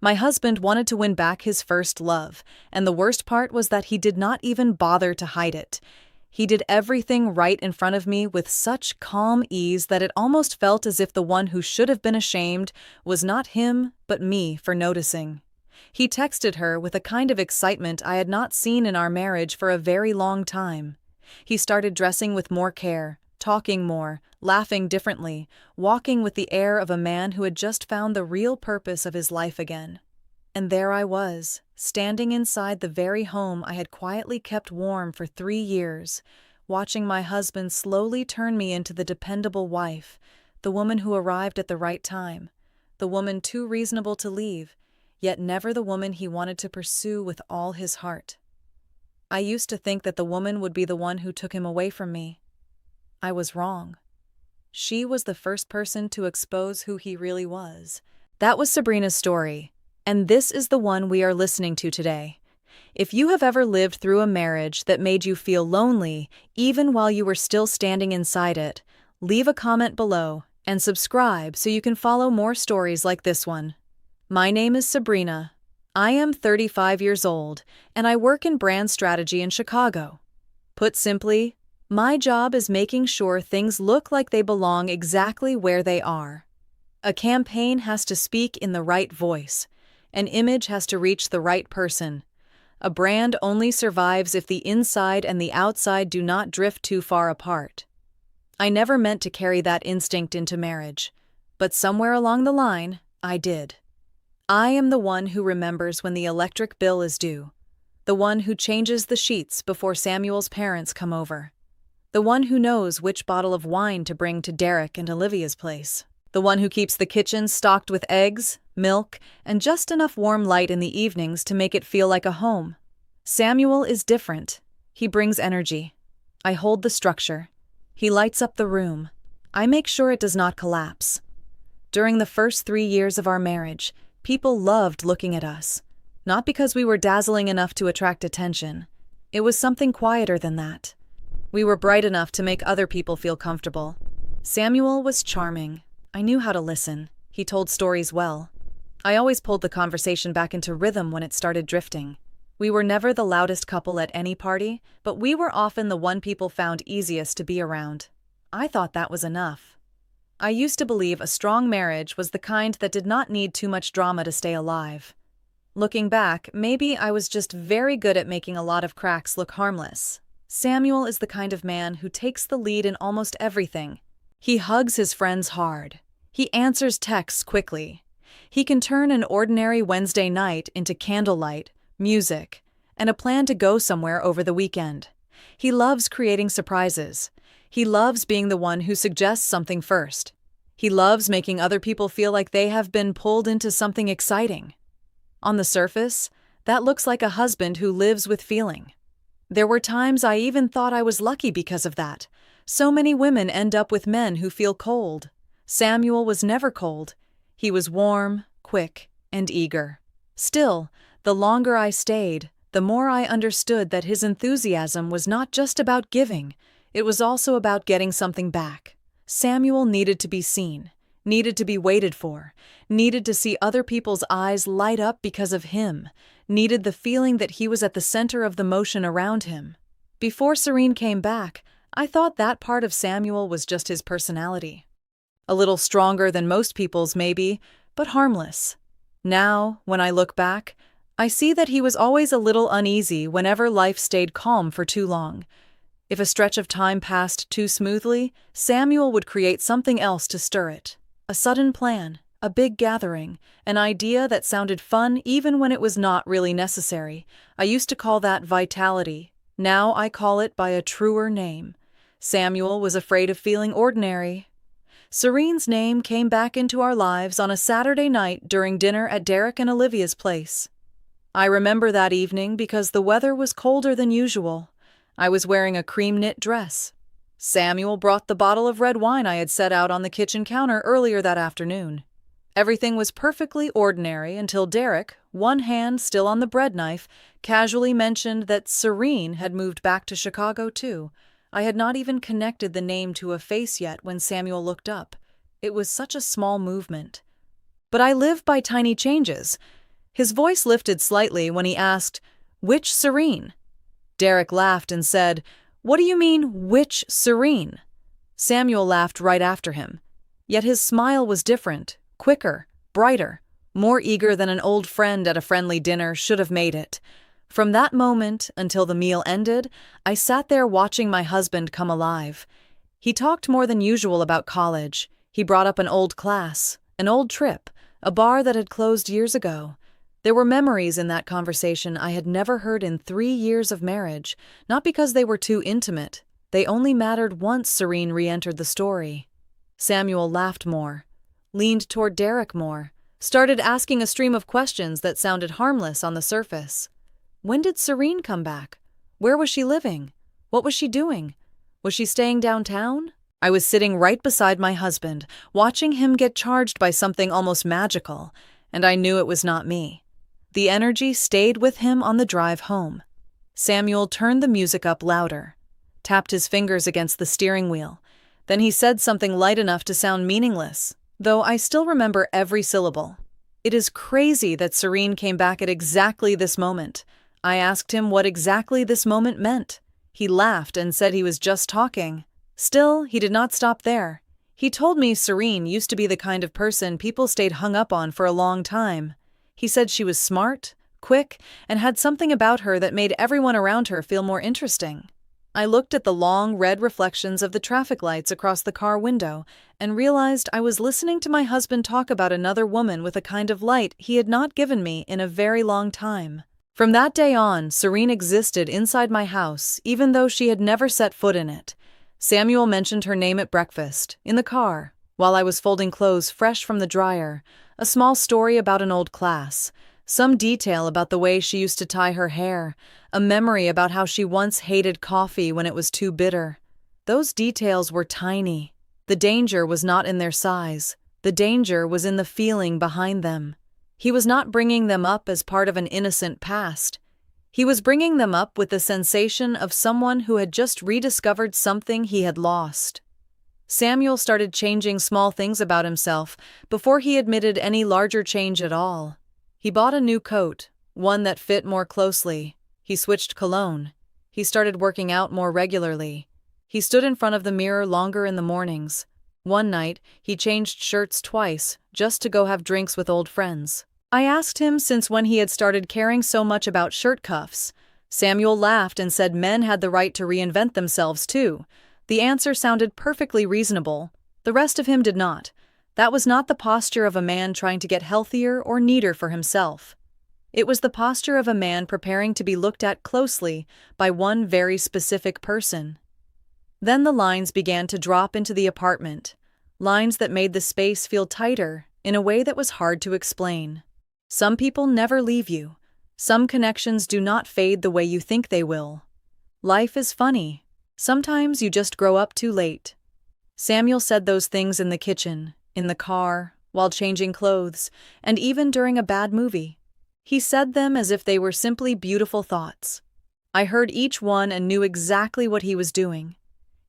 My husband wanted to win back his first love, and the worst part was that he did not even bother to hide it. He did everything right in front of me with such calm ease that it almost felt as if the one who should have been ashamed was not him, but me for noticing. He texted her with a kind of excitement I had not seen in our marriage for a very long time. He started dressing with more care, talking more, laughing differently, walking with the air of a man who had just found the real purpose of his life again. And there I was, standing inside the very home I had quietly kept warm for 3 years, watching my husband slowly turn me into the dependable wife, the woman who arrived at the right time, the woman too reasonable to leave, yet never the woman he wanted to pursue with all his heart. I used to think that the woman would be the one who took him away from me. I was wrong. She was the first person to expose who he really was. That was Sabrina's story, and this is the one we are listening to today. If you have ever lived through a marriage that made you feel lonely, even while you were still standing inside it, leave a comment below and subscribe so you can follow more stories like this one. My name is Sabrina. I am 35 years old, and I work in brand strategy in Chicago. Put simply, my job is making sure things look like they belong exactly where they are. A campaign has to speak in the right voice. An image has to reach the right person. A brand only survives if the inside and the outside do not drift too far apart. I never meant to carry that instinct into marriage, but somewhere along the line, I did. I am the one who remembers when the electric bill is due, the one who changes the sheets before Samuel's parents come over, the one who knows which bottle of wine to bring to Derek and Olivia's place, the one who keeps the kitchen stocked with eggs, milk, and just enough warm light in the evenings to make it feel like a home. Samuel is different. He brings energy. I hold the structure. He lights up the room. I make sure it does not collapse. During the first 3 years of our marriage, people loved looking at us. Not because we were dazzling enough to attract attention. It was something quieter than that. We were bright enough to make other people feel comfortable. Samuel was charming. I knew how to listen. He told stories well. I always pulled the conversation back into rhythm when it started drifting. We were never the loudest couple at any party, but we were often the one people found easiest to be around. I thought that was enough. I used to believe a strong marriage was the kind that did not need too much drama to stay alive. Looking back, maybe I was just very good at making a lot of cracks look harmless. Samuel is the kind of man who takes the lead in almost everything. He hugs his friends hard. He answers texts quickly. He can turn an ordinary Wednesday night into candlelight, music, and a plan to go somewhere over the weekend. He loves creating surprises. He loves being the one who suggests something first. He loves making other people feel like they have been pulled into something exciting. On the surface, that looks like a husband who lives with feeling. There were times I even thought I was lucky because of that. So many women end up with men who feel cold. Samuel was never cold. He was warm, quick, and eager. Still, the longer I stayed, the more I understood that his enthusiasm was not just about giving. It was also about getting something back. Samuel needed to be seen, needed to be waited for, needed to see other people's eyes light up because of him, needed the feeling that he was at the center of the motion around him. Before Serene came back, I thought that part of Samuel was just his personality. A little stronger than most people's, maybe, but harmless. Now, when I look back, I see that he was always a little uneasy whenever life stayed calm for too long. If a stretch of time passed too smoothly, Samuel would create something else to stir it. A sudden plan, a big gathering, an idea that sounded fun even when it was not really necessary. I used to call that vitality. Now I call it by a truer name. Samuel was afraid of feeling ordinary. Serene's name came back into our lives on a Saturday night during dinner at Derek and Olivia's place. I remember that evening because the weather was colder than usual. I was wearing a cream knit dress. Samuel brought the bottle of red wine I had set out on the kitchen counter earlier that afternoon. Everything was perfectly ordinary until Derek, one hand still on the bread knife, casually mentioned that Serene had moved back to Chicago too. I had not even connected the name to a face yet when Samuel looked up. It was such a small movement. But I live by tiny changes. His voice lifted slightly when he asked, "Which Serene?" Derek laughed and said, "What do you mean, which Serene?" Samuel laughed right after him. Yet his smile was different, quicker, brighter, more eager than an old friend at a friendly dinner should have made it. From that moment until the meal ended, I sat there watching my husband come alive. He talked more than usual about college. He brought up an old class, an old trip, a bar that had closed years ago. There were memories in that conversation I had never heard in 3 years of marriage, not because they were too intimate. They only mattered once Serene re-entered the story. Samuel laughed more, leaned toward Derek more, started asking a stream of questions that sounded harmless on the surface. When did Serene come back? Where was she living? What was she doing? Was she staying downtown? I was sitting right beside my husband, watching him get charged by something almost magical, and I knew it was not me. The energy stayed with him on the drive home. Samuel turned the music up louder, tapped his fingers against the steering wheel. Then he said something light enough to sound meaningless, though I still remember every syllable. "It is crazy that Serene came back at exactly this moment." I asked him what exactly this moment meant. He laughed and said he was just talking. Still, he did not stop there. He told me Serene used to be the kind of person people stayed hung up on for a long time. He said she was smart, quick, and had something about her that made everyone around her feel more interesting. I looked at the long, red reflections of the traffic lights across the car window and realized I was listening to my husband talk about another woman with a kind of light he had not given me in a very long time. From that day on, Serene existed inside my house, even though she had never set foot in it. Samuel mentioned her name at breakfast, in the car, while I was folding clothes fresh from the dryer, a small story about an old class, some detail about the way she used to tie her hair, a memory about how she once hated coffee when it was too bitter. Those details were tiny. The danger was not in their size. The danger was in the feeling behind them. He was not bringing them up as part of an innocent past. He was bringing them up with the sensation of someone who had just rediscovered something he had lost. Samuel started changing small things about himself before he admitted any larger change at all. He bought a new coat, one that fit more closely. He switched cologne. He started working out more regularly. He stood in front of the mirror longer in the mornings. One night, he changed shirts twice, just to go have drinks with old friends. I asked him since when he had started caring so much about shirt cuffs. Samuel laughed and said men had the right to reinvent themselves too. The answer sounded perfectly reasonable. The rest of him did not. That was not the posture of a man trying to get healthier or neater for himself. It was the posture of a man preparing to be looked at closely by one very specific person. Then the lines began to drop into the apartment, lines that made the space feel tighter in a way that was hard to explain. Some people never leave you. Some connections do not fade the way you think they will. Life is funny. Sometimes you just grow up too late. Samuel said those things in the kitchen, in the car, while changing clothes, and even during a bad movie. He said them as if they were simply beautiful thoughts. I heard each one and knew exactly what he was doing.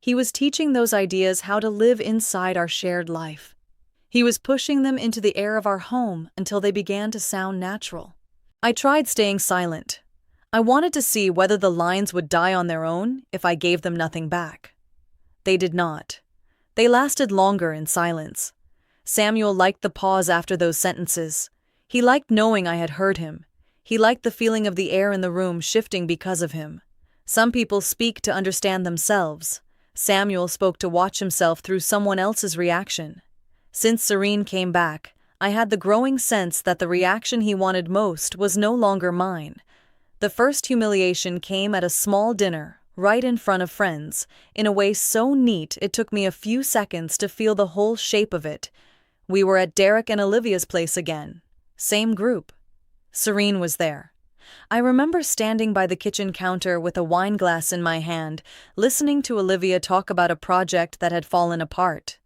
He was teaching those ideas how to live inside our shared life. He was pushing them into the air of our home until they began to sound natural. I tried staying silent. I wanted to see whether the lines would die on their own if I gave them nothing back. They did not. They lasted longer in silence. Samuel liked the pause after those sentences. He liked knowing I had heard him. He liked the feeling of the air in the room shifting because of him. Some people speak to understand themselves. Samuel spoke to watch himself through someone else's reaction. Since Serene came back, I had the growing sense that the reaction he wanted most was no longer mine. The first humiliation came at a small dinner, right in front of friends, in a way so neat it took me a few seconds to feel the whole shape of it. We were at Derek and Olivia's place again. Same group. Serene was there. I remember standing by the kitchen counter with a wine glass in my hand, listening to Olivia talk about a project that had fallen apart.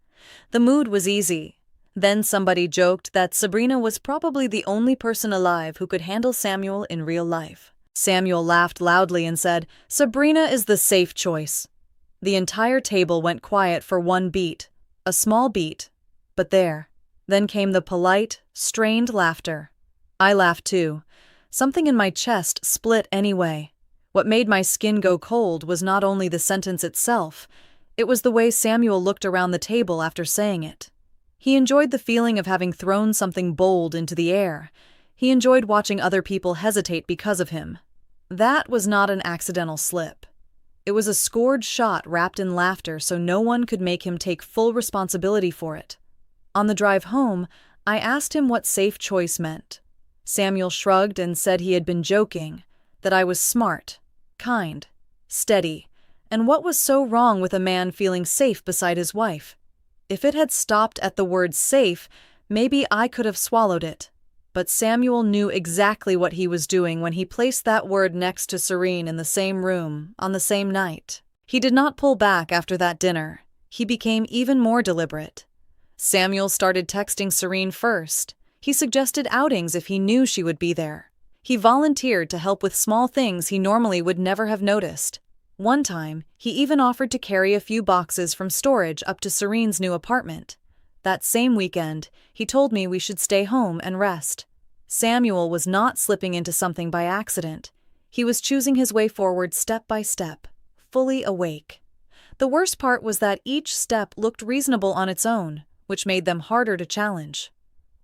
The mood was easy. Then somebody joked that Sabrina was probably the only person alive who could handle Samuel in real life. Samuel laughed loudly and said, "Sabrina is the safe choice." The entire table went quiet for one beat, a small beat, but there. Then came the polite, strained laughter. I laughed too. Something in my chest split anyway. What made my skin go cold was not only the sentence itself, it was the way Samuel looked around the table after saying it. He enjoyed the feeling of having thrown something bold into the air. He enjoyed watching other people hesitate because of him. That was not an accidental slip. It was a scored shot wrapped in laughter so no one could make him take full responsibility for it. On the drive home, I asked him what safe choice meant. Samuel shrugged and said he had been joking, that I was smart, kind, steady, and what was so wrong with a man feeling safe beside his wife? If it had stopped at the word safe, maybe I could have swallowed it. But Samuel knew exactly what he was doing when he placed that word next to Serene in the same room, on the same night. He did not pull back after that dinner. He became even more deliberate. Samuel started texting Serene first. He suggested outings if he knew she would be there. He volunteered to help with small things he normally would never have noticed. One time, he even offered to carry a few boxes from storage up to Serene's new apartment. That same weekend, he told me we should stay home and rest. Samuel was not slipping into something by accident. He was choosing his way forward step by step, fully awake. The worst part was that each step looked reasonable on its own, which made them harder to challenge.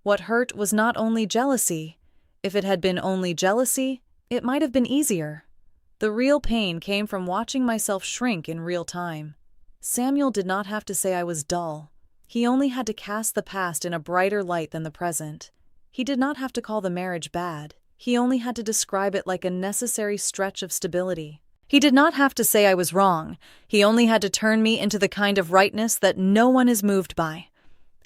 What hurt was not only jealousy. If it had been only jealousy, it might have been easier. The real pain came from watching myself shrink in real time. Samuel did not have to say I was dull. He only had to cast the past in a brighter light than the present. He did not have to call the marriage bad. He only had to describe it like a necessary stretch of stability. He did not have to say I was wrong. He only had to turn me into the kind of rightness that no one is moved by.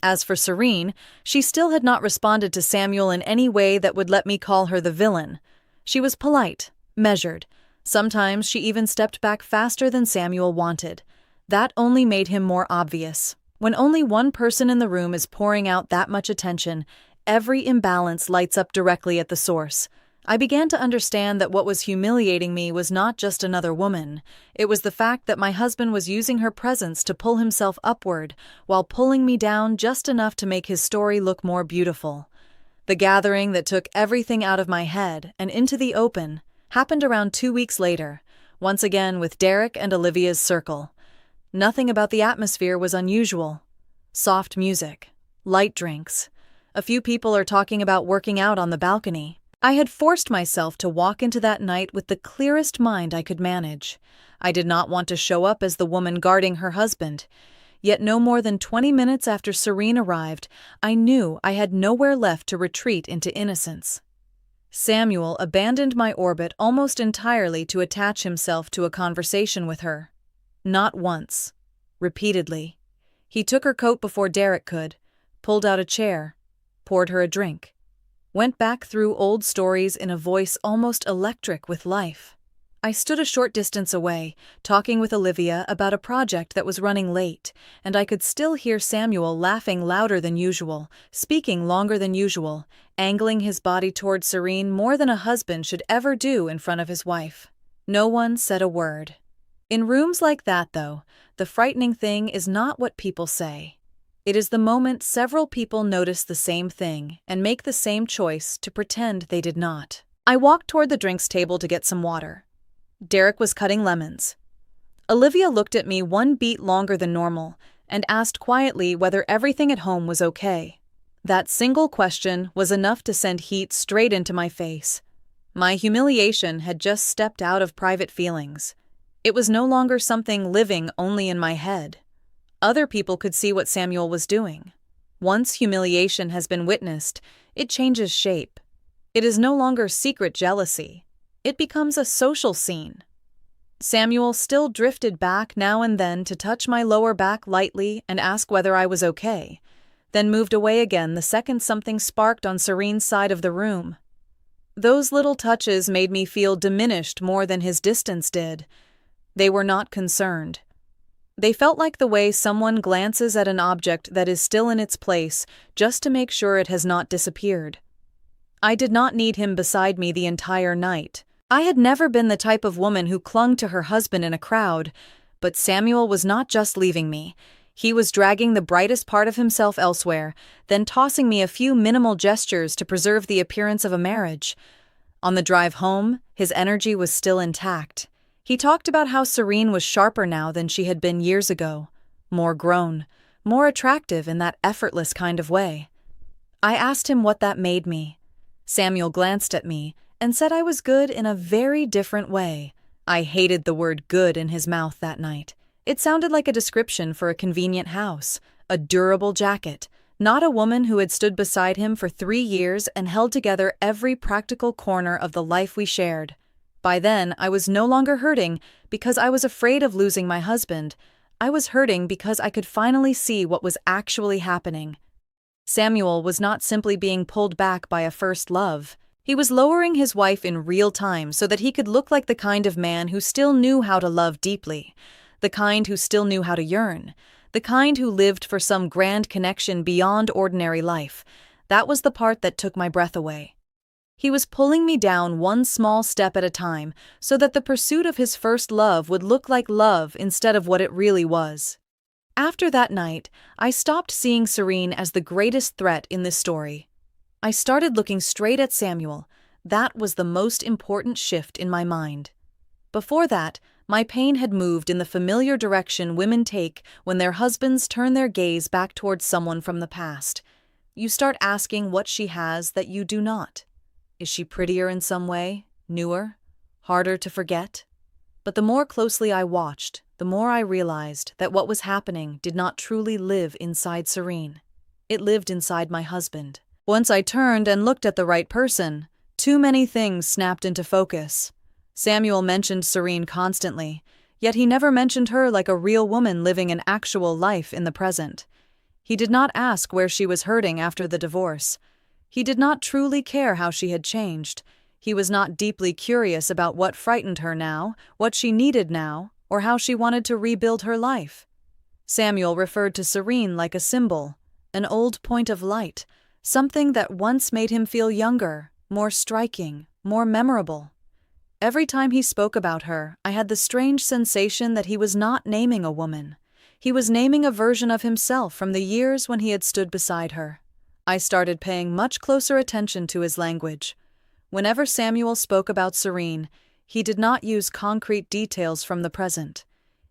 As for Serene, she still had not responded to Samuel in any way that would let me call her the villain. She was polite, measured. Sometimes she even stepped back faster than Samuel wanted. That only made him more obvious. When only one person in the room is pouring out that much attention, every imbalance lights up directly at the source. I began to understand that what was humiliating me was not just another woman. It was the fact that my husband was using her presence to pull himself upward, while pulling me down just enough to make his story look more beautiful. The gathering that took everything out of my head and into the open happened around 2 weeks later, once again with Derek and Olivia's circle. Nothing about the atmosphere was unusual. Soft music, light drinks. A few people are talking about working out on the balcony. I had forced myself to walk into that night with the clearest mind I could manage. I did not want to show up as the woman guarding her husband. Yet no more than 20 minutes after Serene arrived, I knew I had nowhere left to retreat into innocence. Samuel abandoned my orbit almost entirely to attach himself to a conversation with her. Not once. Repeatedly. He took her coat before Derek could, pulled out a chair, poured her a drink. Went back through old stories in a voice almost electric with life. I stood a short distance away, talking with Olivia about a project that was running late, and I could still hear Samuel laughing louder than usual, speaking longer than usual, angling his body toward Serene more than a husband should ever do in front of his wife. No one said a word. In rooms like that, though, the frightening thing is not what people say. It is the moment several people notice the same thing and make the same choice to pretend they did not. I walked toward the drinks table to get some water. Derek was cutting lemons. Olivia looked at me one beat longer than normal and asked quietly whether everything at home was okay. That single question was enough to send heat straight into my face. My humiliation had just stepped out of private feelings. It was no longer something living only in my head. Other people could see what Samuel was doing. Once humiliation has been witnessed, it changes shape. It is no longer secret jealousy. It becomes a social scene. Samuel still drifted back now and then to touch my lower back lightly and ask whether I was okay, then moved away again the second something sparked on Serene's side of the room. Those little touches made me feel diminished more than his distance did. They were not concerned. They felt like the way someone glances at an object that is still in its place just to make sure it has not disappeared. I did not need him beside me the entire night. I had never been the type of woman who clung to her husband in a crowd, but Samuel was not just leaving me. He was dragging the brightest part of himself elsewhere, then tossing me a few minimal gestures to preserve the appearance of a marriage. On the drive home, his energy was still intact. He talked about how Serene was sharper now than she had been years ago, more grown, more attractive in that effortless kind of way. I asked him what that made me. Samuel glanced at me and said I was good in a very different way. I hated the word good in his mouth that night. It sounded like a description for a convenient house, a durable jacket, not a woman who had stood beside him for 3 years and held together every practical corner of the life we shared. By then, I was no longer hurting because I was afraid of losing my husband. I was hurting because I could finally see what was actually happening. Samuel was not simply being pulled back by a first love. He was lowering his wife in real time so that he could look like the kind of man who still knew how to love deeply, the kind who still knew how to yearn, the kind who lived for some grand connection beyond ordinary life. That was the part that took my breath away. He was pulling me down one small step at a time so that the pursuit of his first love would look like love instead of what it really was. After that night, I stopped seeing Serene as the greatest threat in this story. I started looking straight at Samuel. That was the most important shift in my mind. Before that, my pain had moved in the familiar direction women take when their husbands turn their gaze back towards someone from the past. You start asking what she has that you do not. Is she prettier in some way, newer, harder to forget? But the more closely I watched, the more I realized that what was happening did not truly live inside Serene. It lived inside my husband. Once I turned and looked at the right person, too many things snapped into focus. Samuel mentioned Serene constantly, yet he never mentioned her like a real woman living an actual life in the present. He did not ask where she was hurting after the divorce. He did not truly care how she had changed. He was not deeply curious about what frightened her now, what she needed now, or how she wanted to rebuild her life. Samuel referred to Serene like a symbol, an old point of light, something that once made him feel younger, more striking, more memorable. Every time he spoke about her, I had the strange sensation that he was not naming a woman. He was naming a version of himself from the years when he had stood beside her. I started paying much closer attention to his language. Whenever Samuel spoke about Serene, he did not use concrete details from the present.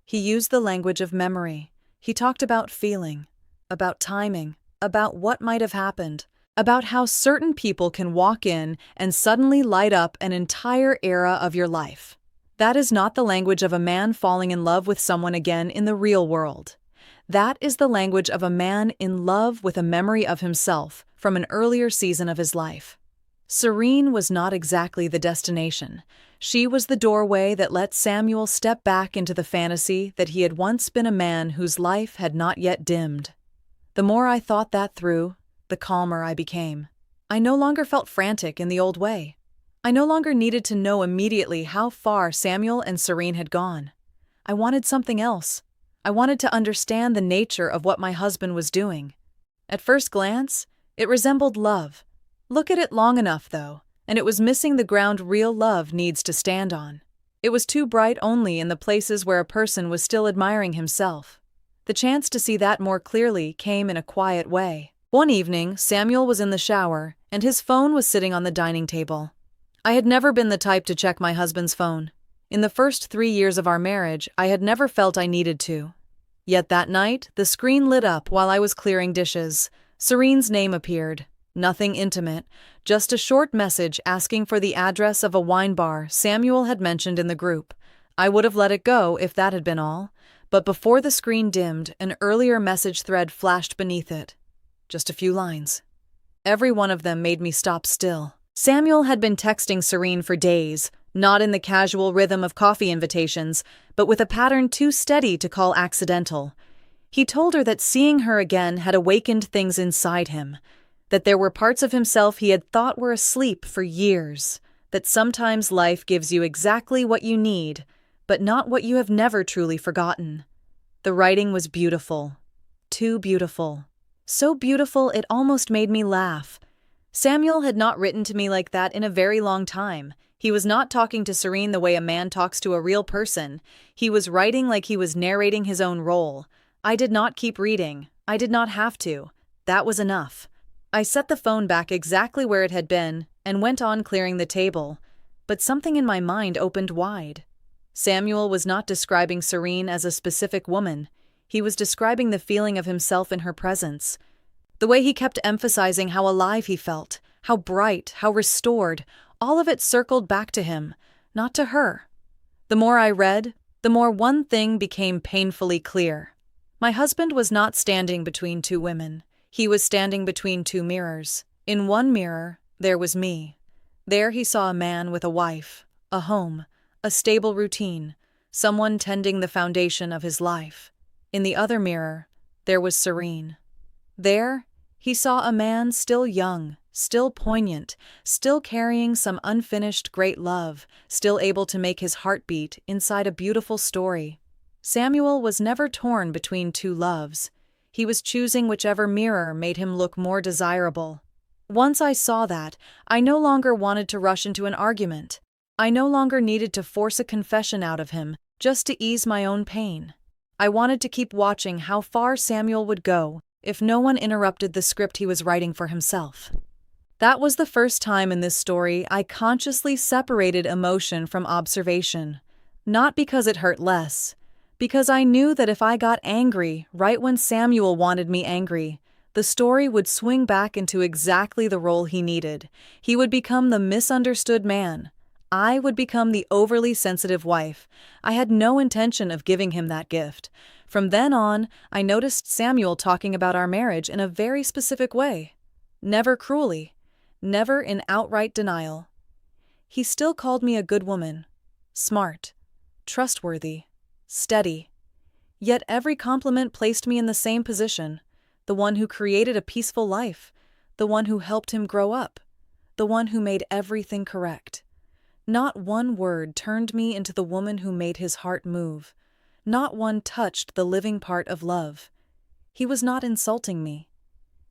He used the language of memory. He talked about feeling, about timing, about what might have happened, about how certain people can walk in and suddenly light up an entire era of your life. That is not the language of a man falling in love with someone again in the real world. That is the language of a man in love with a memory of himself from an earlier season of his life. Serene was not exactly the destination. She was the doorway that let Samuel step back into the fantasy that he had once been a man whose life had not yet dimmed. The more I thought that through, the calmer I became. I no longer felt frantic in the old way. I no longer needed to know immediately how far Samuel and Serene had gone. I wanted something else. I wanted to understand the nature of what my husband was doing. At first glance, it resembled love. Look at it long enough, though, and it was missing the ground real love needs to stand on. It was too bright only in the places where a person was still admiring himself. The chance to see that more clearly came in a quiet way. One evening, Samuel was in the shower, and his phone was sitting on the dining table. I had never been the type to check my husband's phone. In the first 3 years of our marriage, I had never felt I needed to. Yet that night, the screen lit up while I was clearing dishes. Serene's name appeared. Nothing intimate, just a short message asking for the address of a wine bar Samuel had mentioned in the group. I would have let it go if that had been all, but before the screen dimmed, an earlier message thread flashed beneath it. Just a few lines. Every one of them made me stop still. Samuel had been texting Serene for days, not in the casual rhythm of coffee invitations, but with a pattern too steady to call accidental. He told her that seeing her again had awakened things inside him, that there were parts of himself he had thought were asleep for years, that sometimes life gives you exactly what you need, but not what you have never truly forgotten. The writing was beautiful. Too beautiful. So beautiful it almost made me laugh. Samuel had not written to me like that in a very long time. He was not talking to Serene the way a man talks to a real person. He was writing like he was narrating his own role. I did not keep reading. I did not have to. That was enough. I set the phone back exactly where it had been and went on clearing the table, but something in my mind opened wide. Samuel was not describing Serene as a specific woman. He was describing the feeling of himself in her presence. The way he kept emphasizing how alive he felt, how bright, how restored, all of it circled back to him, not to her. The more I read, the more one thing became painfully clear. My husband was not standing between two women. He was standing between two mirrors. In one mirror, there was me. There he saw a man with a wife, a home, a stable routine, someone tending the foundation of his life. In the other mirror, there was Serene. There, he saw a man still young, still poignant, still carrying some unfinished great love, still able to make his heart beat inside a beautiful story. Samuel was never torn between two loves. He was choosing whichever mirror made him look more desirable. Once I saw that, I no longer wanted to rush into an argument. I no longer needed to force a confession out of him just to ease my own pain. I wanted to keep watching how far Samuel would go if no one interrupted the script he was writing for himself. That was the first time in this story I consciously separated emotion from observation. Not because it hurt less, because I knew that if I got angry right when Samuel wanted me angry, the story would swing back into exactly the role he needed. He would become the misunderstood man. I would become the overly sensitive wife. I had no intention of giving him that gift. From then on, I noticed Samuel talking about our marriage in a very specific way. Never cruelly. Never in outright denial. He still called me a good woman. Smart. Trustworthy. Steady. Yet every compliment placed me in the same position. The one who created a peaceful life. The one who helped him grow up. The one who made everything correct. Not one word turned me into the woman who made his heart move. Not one touched the living part of love. He was not insulting me.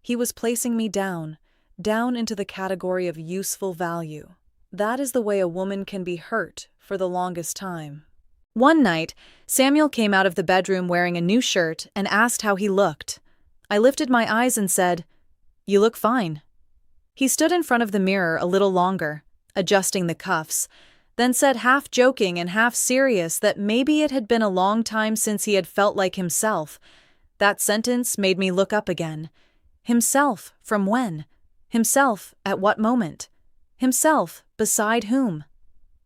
He was placing me down into the category of useful value. That is the way a woman can be hurt for the longest time. One night, Samuel came out of the bedroom wearing a new shirt and asked how he looked. I lifted my eyes and said, "You look fine." He stood in front of the mirror a little longer, adjusting the cuffs, then said half joking and half serious that maybe it had been a long time since he had felt like himself. That sentence made me look up again. Himself, from when? Himself, at what moment? Himself, beside whom?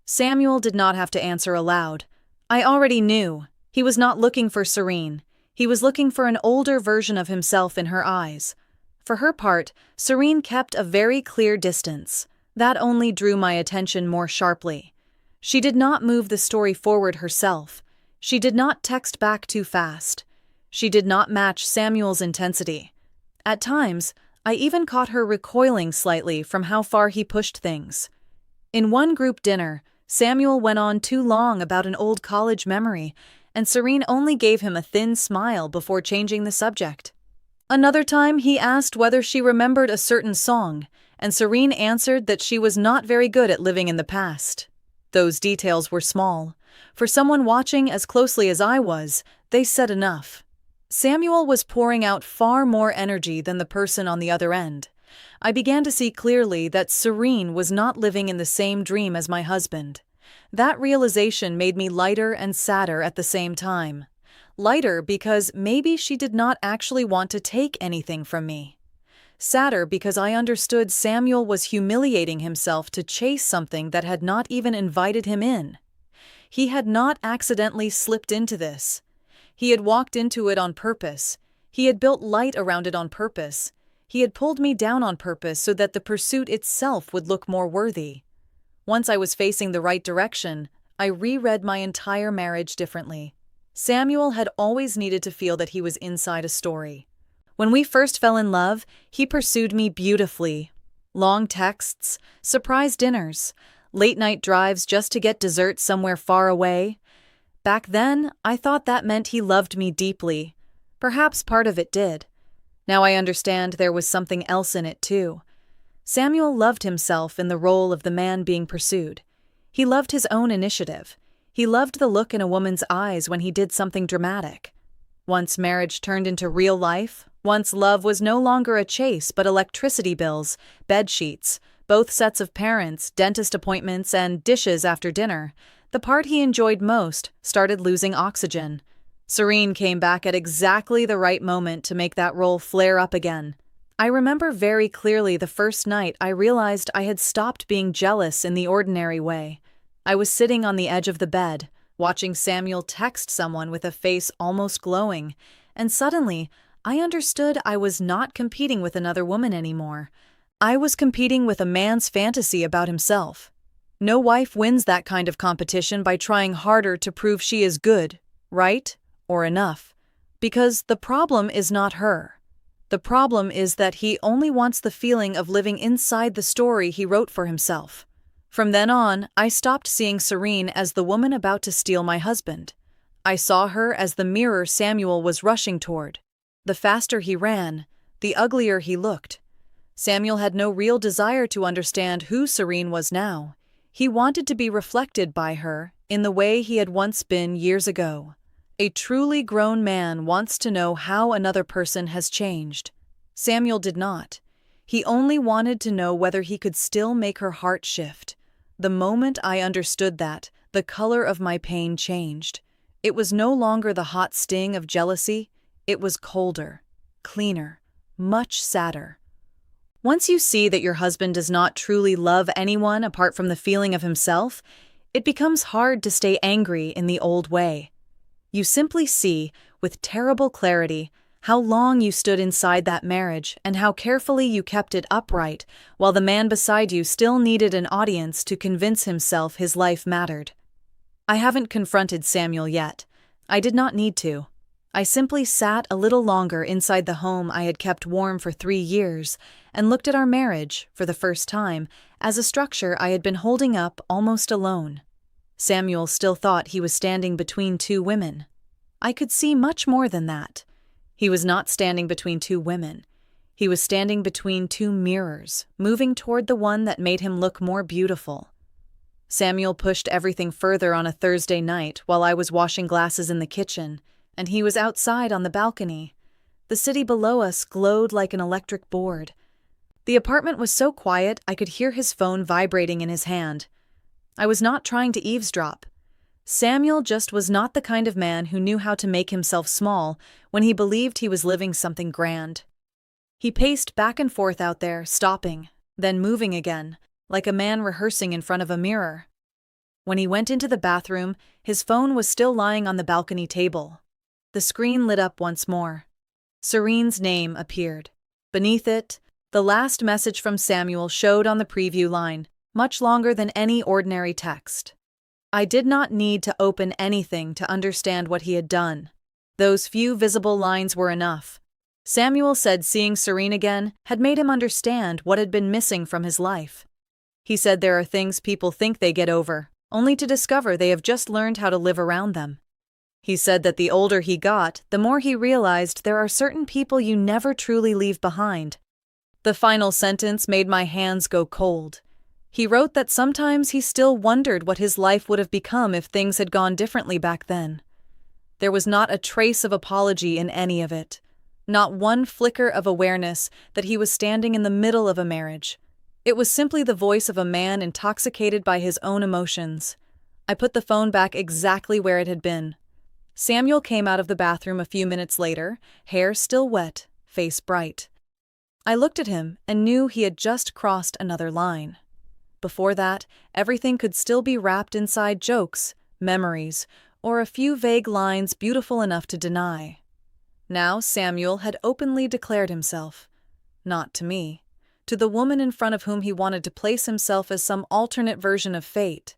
Samuel did not have to answer aloud. I already knew. He was not looking for Serene. He was looking for an older version of himself in her eyes. For her part, Serene kept a very clear distance. That only drew my attention more sharply. She did not move the story forward herself. She did not text back too fast. She did not match Samuel's intensity. At times, I even caught her recoiling slightly from how far he pushed things. In one group dinner, Samuel went on too long about an old college memory, and Serene only gave him a thin smile before changing the subject. Another time, he asked whether she remembered a certain song, and Serene answered that she was not very good at living in the past. Those details were small. For someone watching as closely as I was, they said enough. Samuel was pouring out far more energy than the person on the other end. I began to see clearly that Serene was not living in the same dream as my husband. That realization made me lighter and sadder at the same time. Lighter because maybe she did not actually want to take anything from me. Sadder because I understood Samuel was humiliating himself to chase something that had not even invited him in. He had not accidentally slipped into this. He had walked into it on purpose. He had built light around it on purpose. He had pulled me down on purpose so that the pursuit itself would look more worthy. Once I was facing the right direction, I reread my entire marriage differently. Samuel had always needed to feel that he was inside a story. When we first fell in love, he pursued me beautifully. Long texts, surprise dinners, late-night drives just to get dessert somewhere far away. Back then, I thought that meant he loved me deeply. Perhaps part of it did. Now I understand there was something else in it too. Samuel loved himself in the role of the man being pursued. He loved his own initiative. He loved the look in a woman's eyes when he did something dramatic. Once marriage turned into real life, once love was no longer a chase but electricity bills, bed sheets, both sets of parents, dentist appointments, and dishes after dinner, the part he enjoyed most started losing oxygen. Serene came back at exactly the right moment to make that role flare up again. I remember very clearly the first night I realized I had stopped being jealous in the ordinary way. I was sitting on the edge of the bed, watching Samuel text someone with a face almost glowing, and suddenly I understood I was not competing with another woman anymore. I was competing with a man's fantasy about himself. No wife wins that kind of competition by trying harder to prove she is good, right, or enough. Because the problem is not her. The problem is that he only wants the feeling of living inside the story he wrote for himself. From then on, I stopped seeing Serene as the woman about to steal my husband. I saw her as the mirror Samuel was rushing toward. The faster he ran, the uglier he looked. Samuel had no real desire to understand who Serene was now. He wanted to be reflected by her in the way he had once been years ago. A truly grown man wants to know how another person has changed. Samuel did not. He only wanted to know whether he could still make her heart shift. The moment I understood that, the color of my pain changed. It was no longer the hot sting of jealousy. It was colder, cleaner, much sadder. Once you see that your husband does not truly love anyone apart from the feeling of himself, it becomes hard to stay angry in the old way. You simply see, with terrible clarity, how long you stood inside that marriage and how carefully you kept it upright while the man beside you still needed an audience to convince himself his life mattered. I haven't confronted Samuel yet. I did not need to. I simply sat a little longer inside the home I had kept warm for 3 years and looked at our marriage, for the first time, as a structure I had been holding up almost alone. Samuel still thought he was standing between 2 women. I could see much more than that. He was not standing between 2 women. He was standing between 2 mirrors, moving toward the one that made him look more beautiful. Samuel pushed everything further on a Thursday night while I was washing glasses in the kitchen, and he was outside on the balcony. The city below us glowed like an electric board. The apartment was so quiet I could hear his phone vibrating in his hand. I was not trying to eavesdrop. Samuel just was not the kind of man who knew how to make himself small when he believed he was living something grand. He paced back and forth out there, stopping, then moving again, like a man rehearsing in front of a mirror. When he went into the bathroom, his phone was still lying on the balcony table. The screen lit up once more. Serene's name appeared. Beneath it, the last message from Samuel showed on the preview line, much longer than any ordinary text. I did not need to open anything to understand what he had done. Those few visible lines were enough. Samuel said seeing Serene again had made him understand what had been missing from his life. He said there are things people think they get over, only to discover they have just learned how to live around them. He said that the older he got, the more he realized there are certain people you never truly leave behind. The final sentence made my hands go cold. He wrote that sometimes he still wondered what his life would have become if things had gone differently back then. There was not a trace of apology in any of it. Not one flicker of awareness that he was standing in the middle of a marriage. It was simply the voice of a man intoxicated by his own emotions. I put the phone back exactly where it had been. Samuel came out of the bathroom a few minutes later, hair still wet, face bright. I looked at him and knew he had just crossed another line. Before that, everything could still be wrapped inside jokes, memories, or a few vague lines beautiful enough to deny. Now Samuel had openly declared himself. Not to me. To the woman in front of whom he wanted to place himself as some alternate version of fate.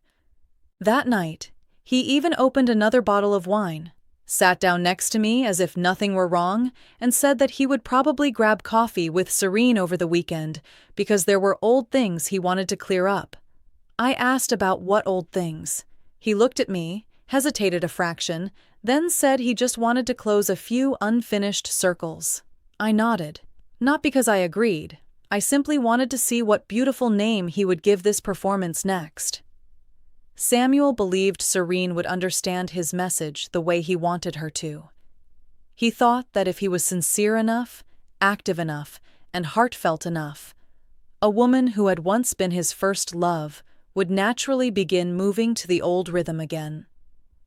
That night, he even opened another bottle of wine, sat down next to me as if nothing were wrong, and said that he would probably grab coffee with Serene over the weekend because there were old things he wanted to clear up. I asked about what old things. He looked at me, hesitated a fraction, then said he just wanted to close a few unfinished circles. I nodded. Not because I agreed. I simply wanted to see what beautiful name he would give this performance next. Samuel believed Serene would understand his message the way he wanted her to. He thought that if he was sincere enough, active enough, and heartfelt enough, a woman who had once been his first love would naturally begin moving to the old rhythm again.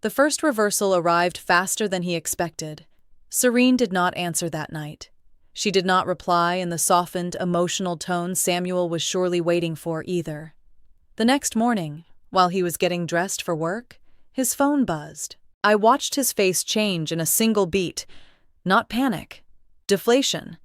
The first reversal arrived faster than he expected. Serene did not answer that night. She did not reply in the softened, emotional tone Samuel was surely waiting for either. The next morning, while he was getting dressed for work, his phone buzzed. I watched his face change in a single beat. Not panic. Deflation.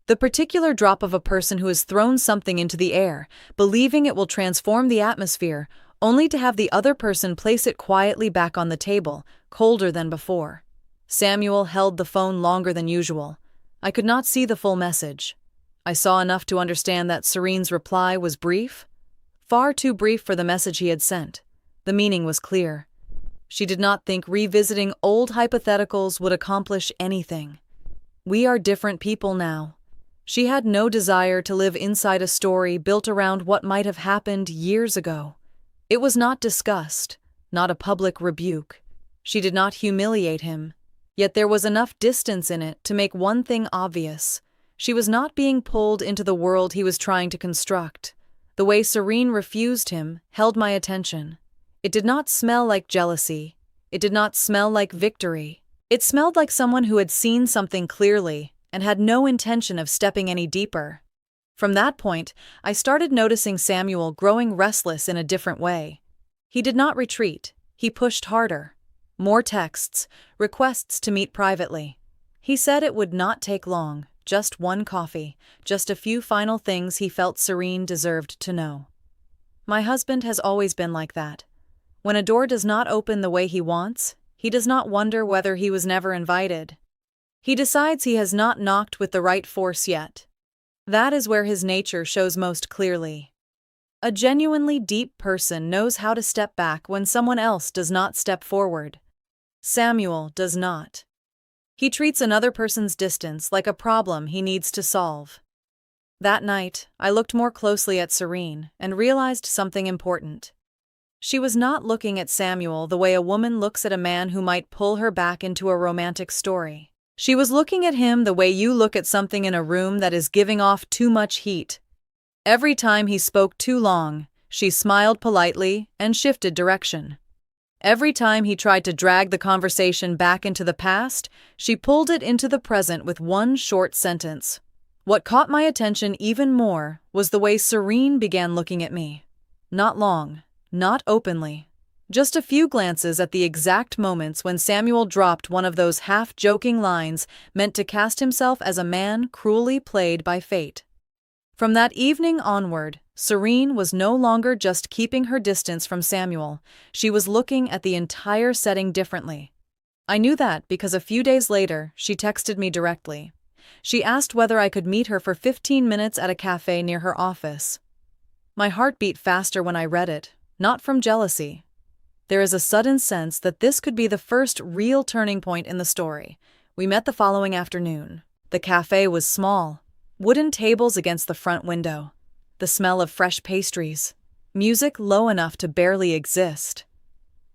The particular drop of a person who has thrown something into the air, believing it will transform the atmosphere, only to have the other person place it quietly back on the table, colder than before. Samuel held the phone longer than usual. I could not see the full message. I saw enough to understand that Serene's reply was brief. Far too brief for the message he had sent. The meaning was clear. She did not think revisiting old hypotheticals would accomplish anything. We are different people now. She had no desire to live inside a story built around what might have happened years ago. It was not disgust, not a public rebuke. She did not humiliate him. Yet there was enough distance in it to make one thing obvious. She was not being pulled into the world he was trying to construct. The way Serene refused him held my attention. It did not smell like jealousy. It did not smell like victory. It smelled like someone who had seen something clearly and had no intention of stepping any deeper. From that point, I started noticing Samuel growing restless in a different way. He did not retreat. He pushed harder. More texts, requests to meet privately. He said it would not take long, just one coffee, just a few final things he felt Serene deserved to know. My husband has always been like that. When a door does not open the way he wants, he does not wonder whether he was never invited. He decides he has not knocked with the right force yet. That is where his nature shows most clearly. A genuinely deep person knows how to step back when someone else does not step forward. Samuel does not. He treats another person's distance like a problem he needs to solve. That night, I looked more closely at Serene and realized something important. She was not looking at Samuel the way a woman looks at a man who might pull her back into a romantic story. She was looking at him the way you look at something in a room that is giving off too much heat. Every time he spoke too long, she smiled politely and shifted direction. Every time he tried to drag the conversation back into the past, she pulled it into the present with one short sentence. What caught my attention even more was the way Serene began looking at me. Not long, not openly. Just a few glances at the exact moments when Samuel dropped one of those half-joking lines meant to cast himself as a man cruelly played by fate. From that evening onward, Serene was no longer just keeping her distance from Samuel. She was looking at the entire setting differently. I knew that because a few days later, she texted me directly. She asked whether I could meet her for 15 minutes at a cafe near her office. My heart beat faster when I read it, not from jealousy. There is a sudden sense that this could be the first real turning point in the story. We met the following afternoon. The cafe was small. Wooden tables against the front window. The smell of fresh pastries. Music low enough to barely exist.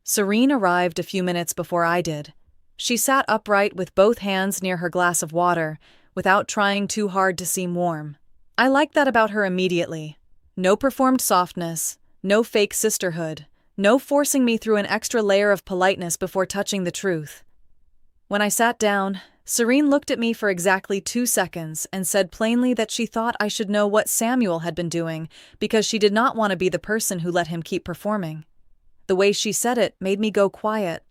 Serene arrived a few minutes before I did. She sat upright with both hands near her glass of water, without trying too hard to seem warm. I liked that about her immediately. No performed softness, no fake sisterhood, no forcing me through an extra layer of politeness before touching the truth. When I sat down, Serene looked at me for exactly 2 seconds and said plainly that she thought I should know what Samuel had been doing because she did not want to be the person who let him keep performing. The way she said it made me go quiet.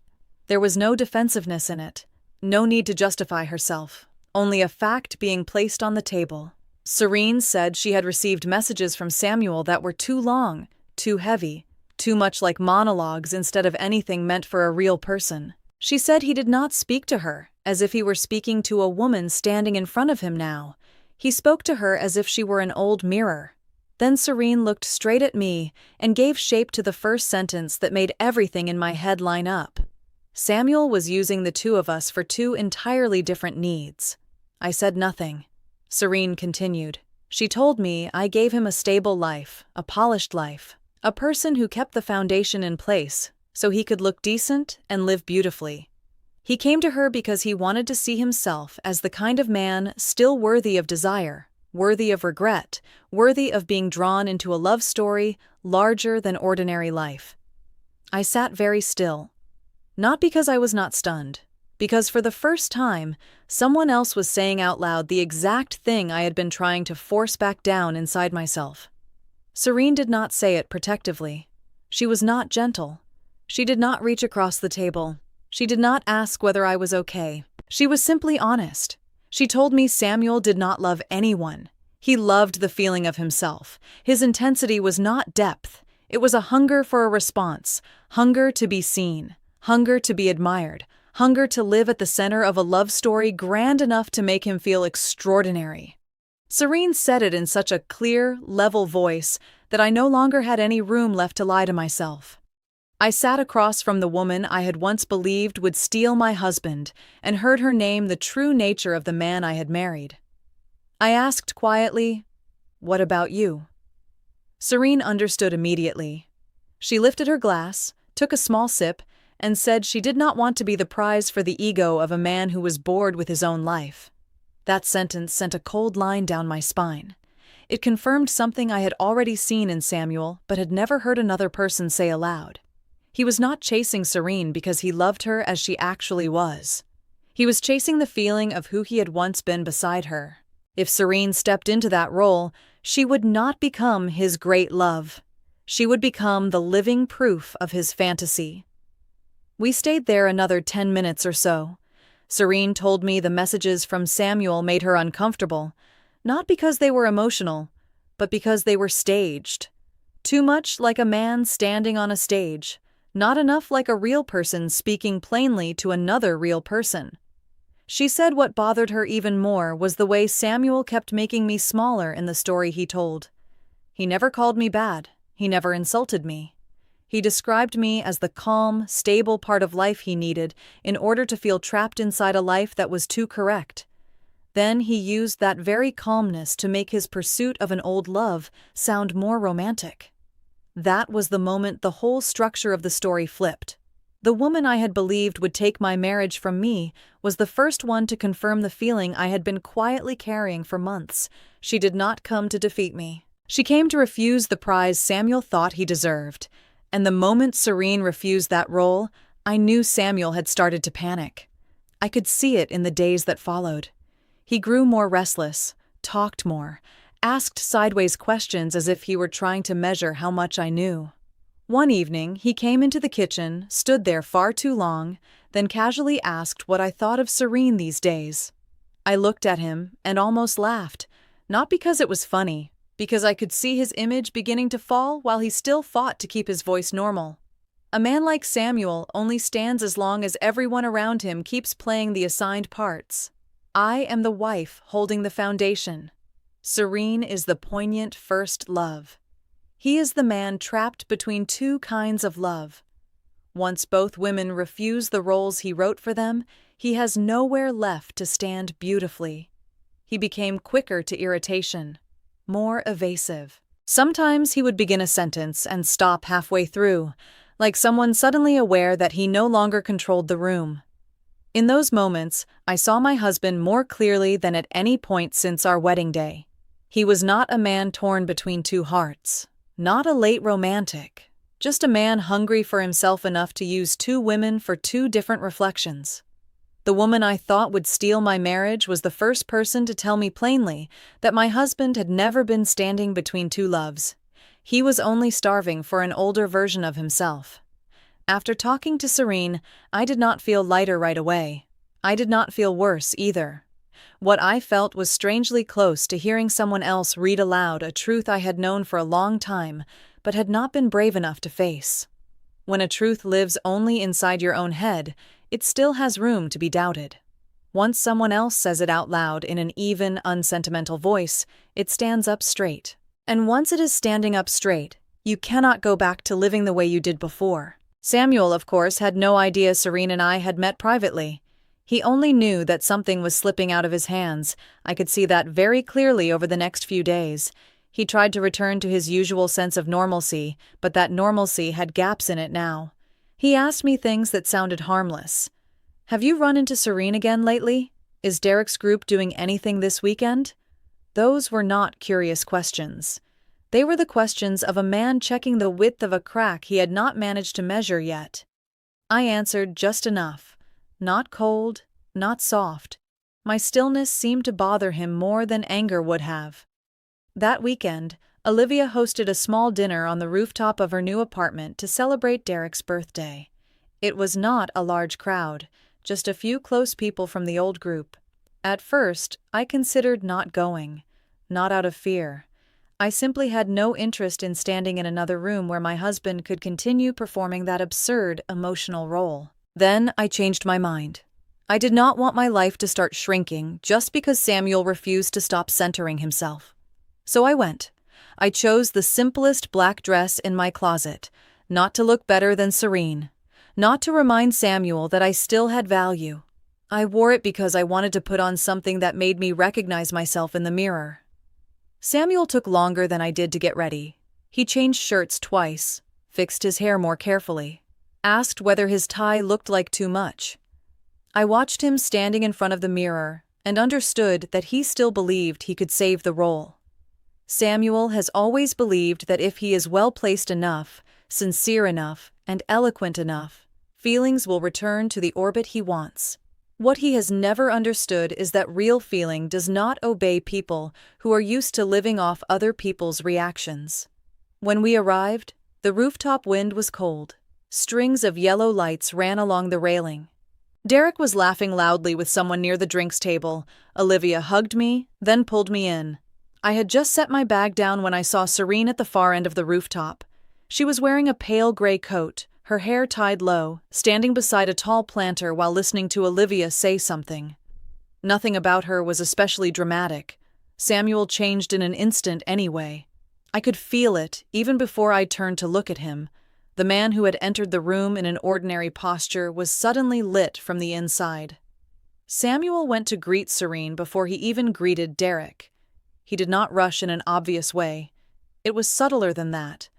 There was no defensiveness in it, no need to justify herself, only a fact being placed on the table. Serene said she had received messages from Samuel that were too long, too heavy, too much like monologues instead of anything meant for a real person. She said he did not speak to her as if he were speaking to a woman standing in front of him now. He spoke to her as if she were an old mirror. Then Serene looked straight at me and gave shape to the first sentence that made everything in my head line up. Samuel was using the two of us for two entirely different needs. I said nothing. Serene continued. She told me I gave him a stable life, a polished life, a person who kept the foundation in place so he could look decent and live beautifully. He came to her because he wanted to see himself as the kind of man still worthy of desire, worthy of regret, worthy of being drawn into a love story larger than ordinary life. I sat very still. Not because I was not stunned, because for the first time, someone else was saying out loud the exact thing I had been trying to force back down inside myself. Serene did not say it protectively. She was not gentle. She did not reach across the table. She did not ask whether I was okay. She was simply honest. She told me Samuel did not love anyone. He loved the feeling of himself. His intensity was not depth. It was a hunger for a response, hunger to be seen, hunger to be admired, hunger to live at the center of a love story grand enough to make him feel extraordinary. Serene said it in such a clear, level voice that I no longer had any room left to lie to myself. I sat across from the woman I had once believed would steal my husband and heard her name the true nature of the man I had married. I asked quietly, "What about you?" Serene understood immediately. She lifted her glass, took a small sip, and said she did not want to be the prize for the ego of a man who was bored with his own life. That sentence sent a cold line down my spine. It confirmed something I had already seen in Samuel but had never heard another person say aloud. He was not chasing Serene because he loved her as she actually was. He was chasing the feeling of who he had once been beside her. If Serene stepped into that role, she would not become his great love. She would become the living proof of his fantasy. We stayed there another 10 minutes or so. Serene told me the messages from Samuel made her uncomfortable, not because they were emotional, but because they were staged. Too much like a man standing on a stage. Not enough like a real person speaking plainly to another real person. She said what bothered her even more was the way Samuel kept making me smaller in the story he told. He never called me bad. He never insulted me. He described me as the calm, stable part of life he needed in order to feel trapped inside a life that was too correct. Then he used that very calmness to make his pursuit of an old love sound more romantic. That was the moment the whole structure of the story flipped. The woman I had believed would take my marriage from me was the first one to confirm the feeling I had been quietly carrying for months. She did not come to defeat me. She came to refuse the prize Samuel thought he deserved. And the moment Serene refused that role, I knew Samuel had started to panic. I could see it in the days that followed. He grew more restless, talked more, asked sideways questions as if he were trying to measure how much I knew. One evening, he came into the kitchen, stood there far too long, then casually asked what I thought of Serene these days. I looked at him and almost laughed, not because it was funny, because I could see his image beginning to fall while he still fought to keep his voice normal. A man like Samuel only stands as long as everyone around him keeps playing the assigned parts. I am the wife holding the foundation. Serene is the poignant first love. He is the man trapped between two kinds of love. Once both women refuse the roles he wrote for them, he has nowhere left to stand beautifully. He became quicker to irritation, more evasive. Sometimes he would begin a sentence and stop halfway through, like someone suddenly aware that he no longer controlled the room. In those moments, I saw my husband more clearly than at any point since our wedding day. He was not a man torn between two hearts, not a late romantic, just a man hungry for himself enough to use two women for two different reflections. The woman I thought would steal my marriage was the first person to tell me plainly that my husband had never been standing between two loves. He was only starving for an older version of himself. After talking to Serene, I did not feel lighter right away. I did not feel worse either. What I felt was strangely close to hearing someone else read aloud a truth I had known for a long time, but had not been brave enough to face. When a truth lives only inside your own head, it still has room to be doubted. Once someone else says it out loud in an even, unsentimental voice, it stands up straight. And once it is standing up straight, you cannot go back to living the way you did before. Samuel, of course, had no idea Serene and I had met privately. He only knew that something was slipping out of his hands. I could see that very clearly over the next few days. He tried to return to his usual sense of normalcy, but that normalcy had gaps in it now. He asked me things that sounded harmless. Have you run into Serene again lately? Is Derek's group doing anything this weekend? Those were not curious questions. They were the questions of a man checking the width of a crack he had not managed to measure yet. I answered just enough. Not cold, not soft. My stillness seemed to bother him more than anger would have. That weekend, Olivia hosted a small dinner on the rooftop of her new apartment to celebrate Derek's birthday. It was not a large crowd, just a few close people from the old group. At first, I considered not going, not out of fear. I simply had no interest in standing in another room where my husband could continue performing that absurd emotional role. Then I changed my mind. I did not want my life to start shrinking just because Samuel refused to stop centering himself. So I went. I chose the simplest black dress in my closet, not to look better than Serene, not to remind Samuel that I still had value. I wore it because I wanted to put on something that made me recognize myself in the mirror. Samuel took longer than I did to get ready. He changed shirts twice, fixed his hair more carefully, asked whether his tie looked like too much. I watched him standing in front of the mirror and understood that he still believed he could save the role. Samuel has always believed that if he is well-placed enough, sincere enough, and eloquent enough, feelings will return to the orbit he wants. What he has never understood is that real feeling does not obey people who are used to living off other people's reactions. When we arrived, the rooftop wind was cold. Strings of yellow lights ran along the railing. Derek was laughing loudly with someone near the drinks table. Olivia hugged me, then pulled me in. I had just set my bag down when I saw Serene at the far end of the rooftop. She was wearing a pale gray coat, her hair tied low, standing beside a tall planter while listening to Olivia say something. Nothing about her was especially dramatic. Samuel changed in an instant anyway. I could feel it, even before I turned to look at him. The man who had entered the room in an ordinary posture was suddenly lit from the inside. Samuel went to greet Serene before he even greeted Derek. He did not rush in an obvious way. It was subtler than that.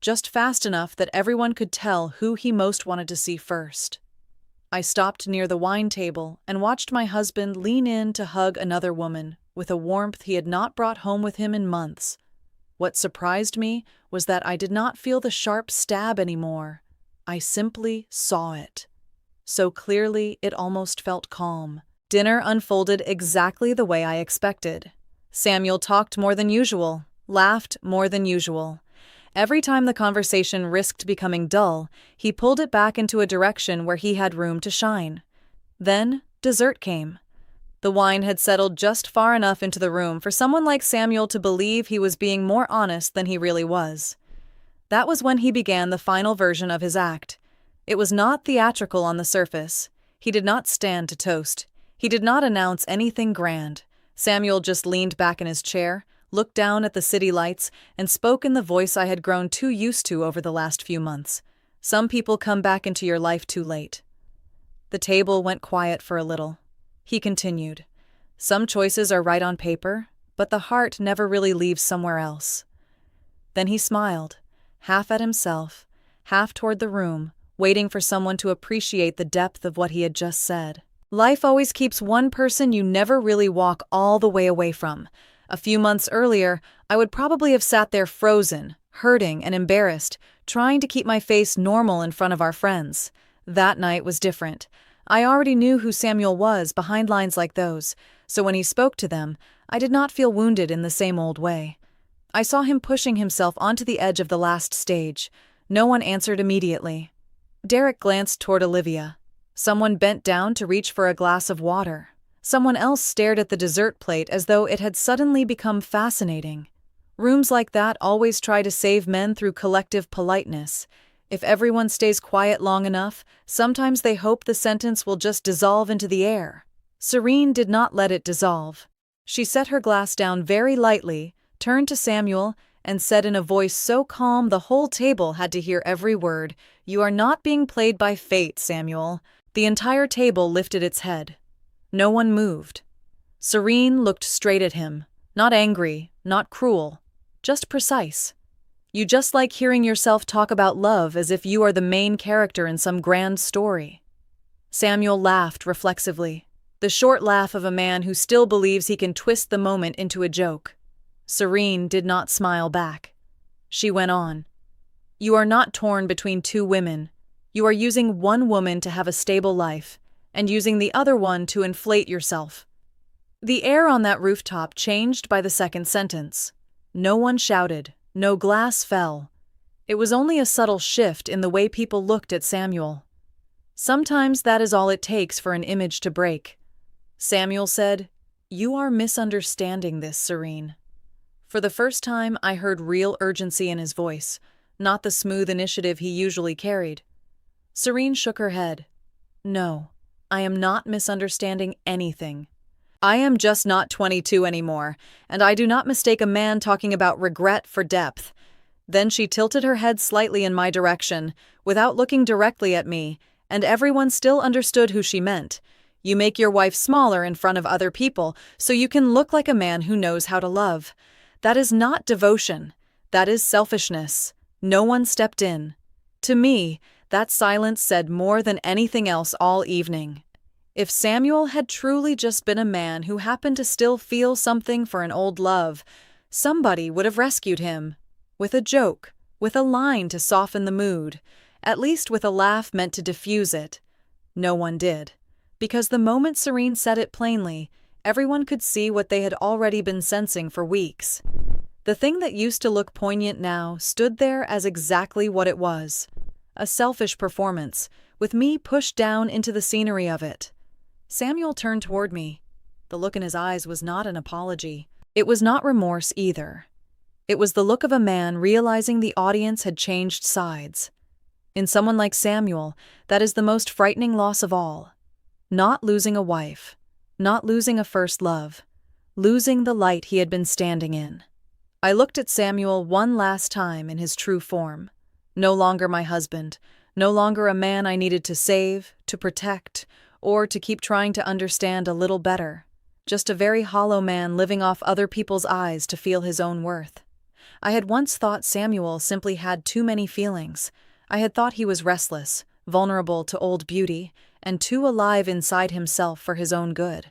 Just fast enough that everyone could tell who he most wanted to see first. I stopped near the wine table and watched my husband lean in to hug another woman with a warmth he had not brought home with him in months. What surprised me was that I did not feel the sharp stab anymore. I simply saw it. So clearly it almost felt calm. Dinner unfolded exactly the way I expected. Samuel talked more than usual, laughed more than usual. Every time the conversation risked becoming dull, he pulled it back into a direction where he had room to shine. Then, dessert came. The wine had settled just far enough into the room for someone like Samuel to believe he was being more honest than he really was. That was when he began the final version of his act. It was not theatrical on the surface. He did not stand to toast. He did not announce anything grand. Samuel just leaned back in his chair, looked down at the city lights, and spoke in the voice I had grown too used to over the last few months. Some people come back into your life too late. The table went quiet for a little. He continued, "Some choices are right on paper, but the heart never really leaves somewhere else." Then he smiled, half at himself, half toward the room, waiting for someone to appreciate the depth of what he had just said. Life always keeps one person you never really walk all the way away from. A few months earlier, I would probably have sat there frozen, hurting and embarrassed, trying to keep my face normal in front of our friends. That night was different. I already knew who Samuel was behind lines like those, so when he spoke to them, I did not feel wounded in the same old way. I saw him pushing himself onto the edge of the last stage. No one answered immediately. Derek glanced toward Olivia. Someone bent down to reach for a glass of water. Someone else stared at the dessert plate as though it had suddenly become fascinating. Rooms like that always try to save men through collective politeness. If everyone stays quiet long enough, sometimes they hope the sentence will just dissolve into the air. Serene did not let it dissolve. She set her glass down very lightly, turned to Samuel, and said in a voice so calm the whole table had to hear every word, "You are not being played by fate, Samuel." The entire table lifted its head. No one moved. Serene looked straight at him, not angry, not cruel, just precise. You just like hearing yourself talk about love as if you are the main character in some grand story. Samuel laughed reflexively, the short laugh of a man who still believes he can twist the moment into a joke. Serene did not smile back. She went on. You are not torn between two women. You are using one woman to have a stable life, and using the other one to inflate yourself. The air on that rooftop changed by the second sentence. No one shouted, no glass fell. It was only a subtle shift in the way people looked at Samuel. Sometimes that is all it takes for an image to break. Samuel said, You are misunderstanding this, Serene. For the first time, I heard real urgency in his voice, not the smooth initiative he usually carried. Serene shook her head. No, I am not misunderstanding anything. I am just not 22 anymore, and I do not mistake a man talking about regret for depth. Then she tilted her head slightly in my direction, without looking directly at me, and everyone still understood who she meant. You make your wife smaller in front of other people so you can look like a man who knows how to love. That is not devotion. That is selfishness. No one stepped in. To me, that silence said more than anything else all evening. If Samuel had truly just been a man who happened to still feel something for an old love, somebody would have rescued him. With a joke, with a line to soften the mood, at least with a laugh meant to diffuse it. No one did. Because the moment Serene said it plainly, everyone could see what they had already been sensing for weeks. The thing that used to look poignant now stood there as exactly what it was. A selfish performance, with me pushed down into the scenery of it. Samuel turned toward me. The look in his eyes was not an apology. It was not remorse either. It was the look of a man realizing the audience had changed sides. In someone like Samuel, that is the most frightening loss of all. Not losing a wife, not losing a first love, losing the light he had been standing in. I looked at Samuel one last time in his true form. No longer my husband, no longer a man I needed to save, to protect, or to keep trying to understand a little better. Just a very hollow man living off other people's eyes to feel his own worth. I had once thought Samuel simply had too many feelings. I had thought he was restless, vulnerable to old beauty, and too alive inside himself for his own good.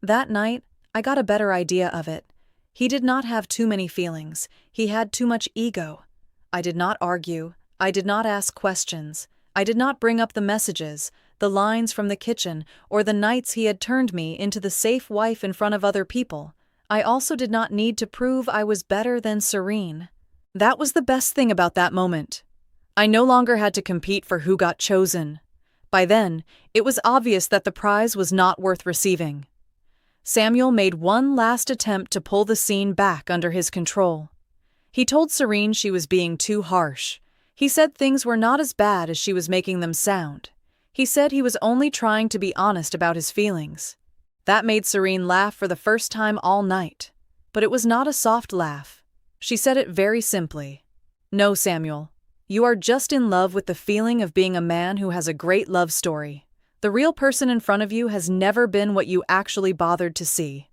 That night, I got a better idea of it. He did not have too many feelings. He had too much ego. I did not argue. I did not ask questions. I did not bring up the messages, the lines from the kitchen, or the nights he had turned me into the safe wife in front of other people. I also did not need to prove I was better than Serene. That was the best thing about that moment. I no longer had to compete for who got chosen. By then, it was obvious that the prize was not worth receiving. Samuel made one last attempt to pull the scene back under his control. He told Serene she was being too harsh. He said things were not as bad as she was making them sound. He said he was only trying to be honest about his feelings. That made Serene laugh for the first time all night. But it was not a soft laugh. She said it very simply. No, Samuel. You are just in love with the feeling of being a man who has a great love story. The real person in front of you has never been what you actually bothered to see.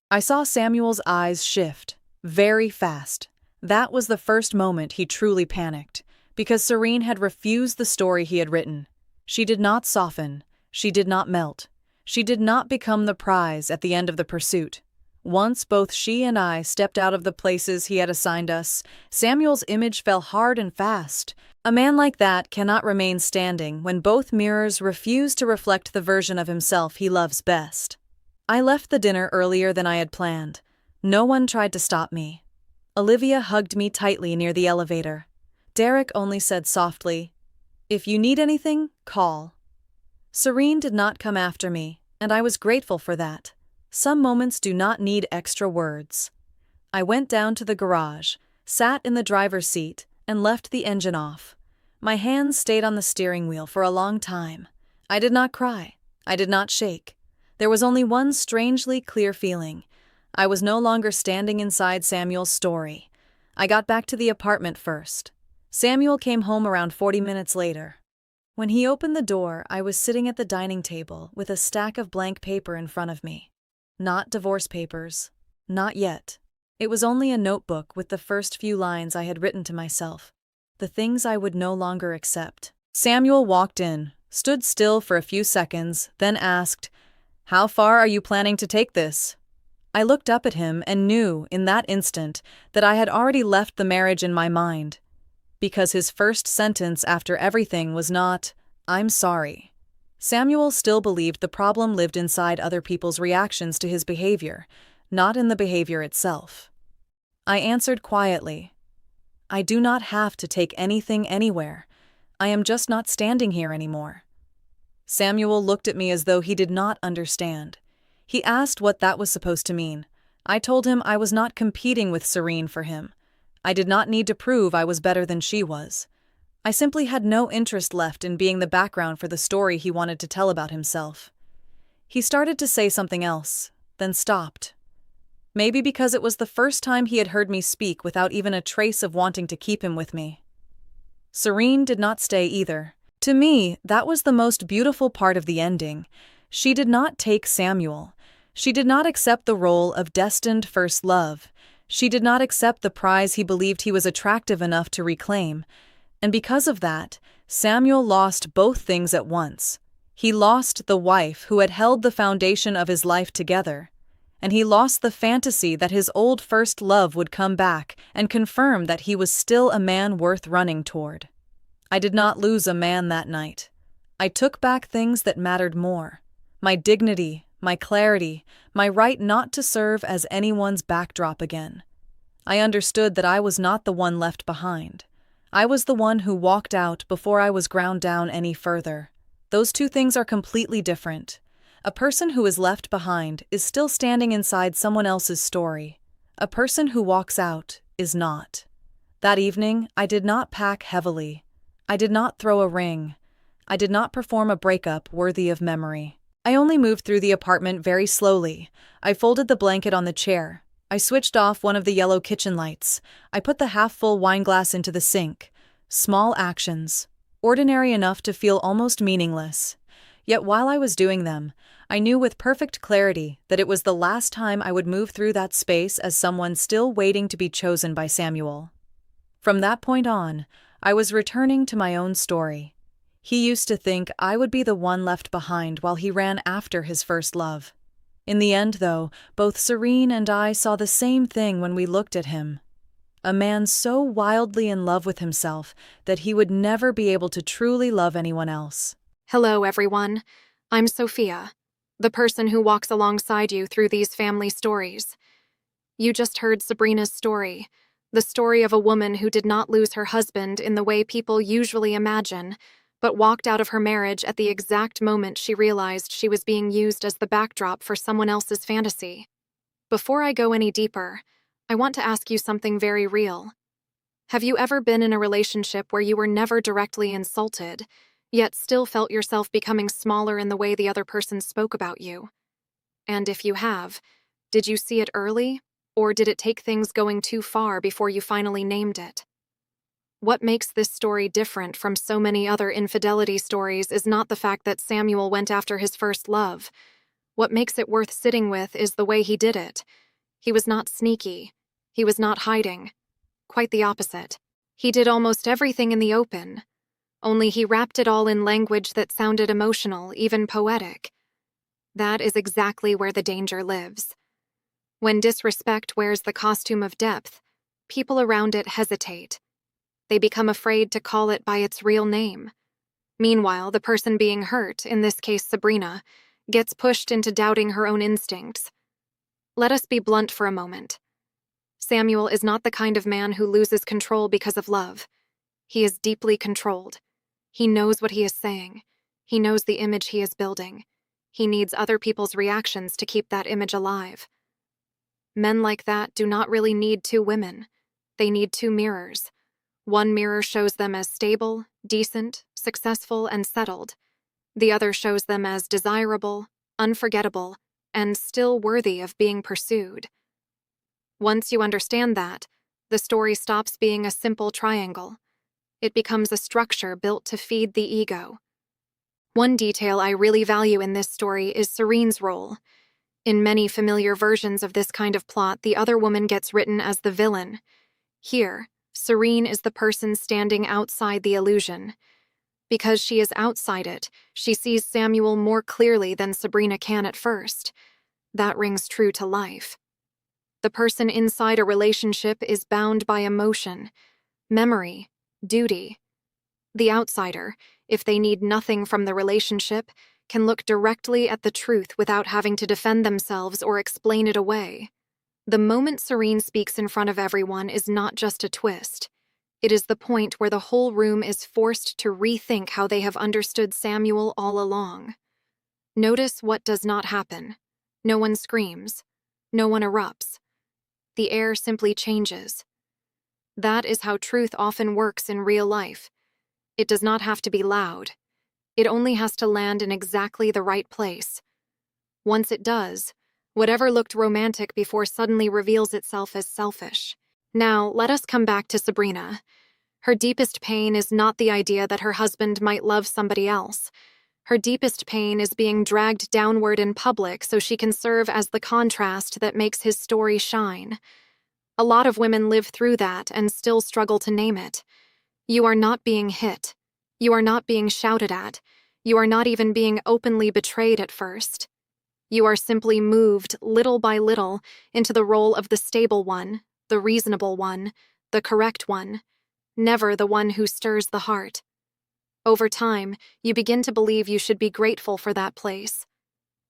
I saw Samuel's eyes shift, very fast. That was the first moment he truly panicked, because Serene had refused the story he had written. She did not soften. She did not melt. She did not become the prize at the end of the pursuit. Once both she and I stepped out of the places he had assigned us, Samuel's image fell hard and fast. A man like that cannot remain standing when both mirrors refuse to reflect the version of himself he loves best. I left the dinner earlier than I had planned. No one tried to stop me. Olivia hugged me tightly near the elevator. Derek only said softly, "If you need anything, call." Serene did not come after me, and I was grateful for that. Some moments do not need extra words. I went down to the garage, sat in the driver's seat, and left the engine off. My hands stayed on the steering wheel for a long time. I did not cry. I did not shake. There was only one strangely clear feeling. I was no longer standing inside Samuel's story. I got back to the apartment first. Samuel came home around 40 minutes later. When he opened the door, I was sitting at the dining table with a stack of blank paper in front of me. Not divorce papers. Not yet. It was only a notebook with the first few lines I had written to myself. The things I would no longer accept. Samuel walked in, stood still for a few seconds, then asked, "How far are you planning to take this?" I looked up at him and knew, in that instant, that I had already left the marriage in my mind. Because his first sentence after everything was not, "I'm sorry." Samuel still believed the problem lived inside other people's reactions to his behavior, not in the behavior itself. I answered quietly, "I do not have to take anything anywhere. I am just not standing here anymore." Samuel looked at me as though he did not understand. He asked what that was supposed to mean. I told him I was not competing with Serene for him. I did not need to prove I was better than she was. I simply had no interest left in being the background for the story he wanted to tell about himself. He started to say something else, then stopped. Maybe because it was the first time he had heard me speak without even a trace of wanting to keep him with me. Serene did not stay either. To me, that was the most beautiful part of the ending. She did not take Samuel. She did not accept the role of destined first love. She did not accept the prize he believed he was attractive enough to reclaim. And because of that, Samuel lost both things at once. He lost the wife who had held the foundation of his life together, and he lost the fantasy that his old first love would come back and confirm that he was still a man worth running toward. I did not lose a man that night. I took back things that mattered more: my dignity, my clarity, my right not to serve as anyone's backdrop again. I understood that I was not the one left behind. I was the one who walked out before I was ground down any further. Those two things are completely different. A person who is left behind is still standing inside someone else's story. A person who walks out is not. That evening, I did not pack heavily. I did not throw a ring. I did not perform a breakup worthy of memory. I only moved through the apartment very slowly. I folded the blanket on the chair. I switched off one of the yellow kitchen lights. I put the half-full wine glass into the sink. Small actions, ordinary enough to feel almost meaningless. Yet while I was doing them, I knew with perfect clarity that it was the last time I would move through that space as someone still waiting to be chosen by Samuel. From that point on, I was returning to my own story. He used to think I would be the one left behind while he ran after his first love. In the end, though, both Serene and I saw the same thing when we looked at him. A man so wildly in love with himself that he would never be able to truly love anyone else. Hello, everyone. I'm Sophia, the person who walks alongside you through these family stories. You just heard Sabrina's story, the story of a woman who did not lose her husband in the way people usually imagine, but walked out of her marriage at the exact moment she realized she was being used as the backdrop for someone else's fantasy. Before I go any deeper, I want to ask you something very real. Have you ever been in a relationship where you were never directly insulted, yet still felt yourself becoming smaller in the way the other person spoke about you? And if you have, did you see it early, or did it take things going too far before you finally named it? What makes this story different from so many other infidelity stories is not the fact that Samuel went after his first love. What makes it worth sitting with is the way he did it. He was not sneaky. He was not hiding. Quite the opposite. He did almost everything in the open. Only he wrapped it all in language that sounded emotional, even poetic. That is exactly where the danger lives. When disrespect wears the costume of depth, people around it hesitate. They become afraid to call it by its real name. Meanwhile, the person being hurt, in this case Sabrina, gets pushed into doubting her own instincts. Let us be blunt for a moment. Samuel is not the kind of man who loses control because of love. He is deeply controlled. He knows what he is saying. He knows the image he is building. He needs other people's reactions to keep that image alive. Men like that do not really need two women. They need two mirrors. One mirror shows them as stable, decent, successful, and settled. The other shows them as desirable, unforgettable, and still worthy of being pursued. Once you understand that, the story stops being a simple triangle. It becomes a structure built to feed the ego. One detail I really value in this story is Serene's role. In many familiar versions of this kind of plot, the other woman gets written as the villain. Here, Serene is the person standing outside the illusion. Because she is outside it, she sees Samuel more clearly than Sabrina can at first. That rings true to life. The person inside a relationship is bound by emotion, memory, duty. The outsider, if they need nothing from the relationship, can look directly at the truth without having to defend themselves or explain it away. The moment Serene speaks in front of everyone is not just a twist. It is the point where the whole room is forced to rethink how they have understood Samuel all along. Notice what does not happen. No one screams. No one erupts. The air simply changes. That is how truth often works in real life. It does not have to be loud. It only has to land in exactly the right place. Once it does, whatever looked romantic before suddenly reveals itself as selfish. Now, let us come back to Sabrina. Her deepest pain is not the idea that her husband might love somebody else. Her deepest pain is being dragged downward in public so she can serve as the contrast that makes his story shine. A lot of women live through that and still struggle to name it. You are not being hit. You are not being shouted at. You are not even being openly betrayed at first. You are simply moved, little by little, into the role of the stable one, the reasonable one, the correct one, never the one who stirs the heart. Over time, you begin to believe you should be grateful for that place.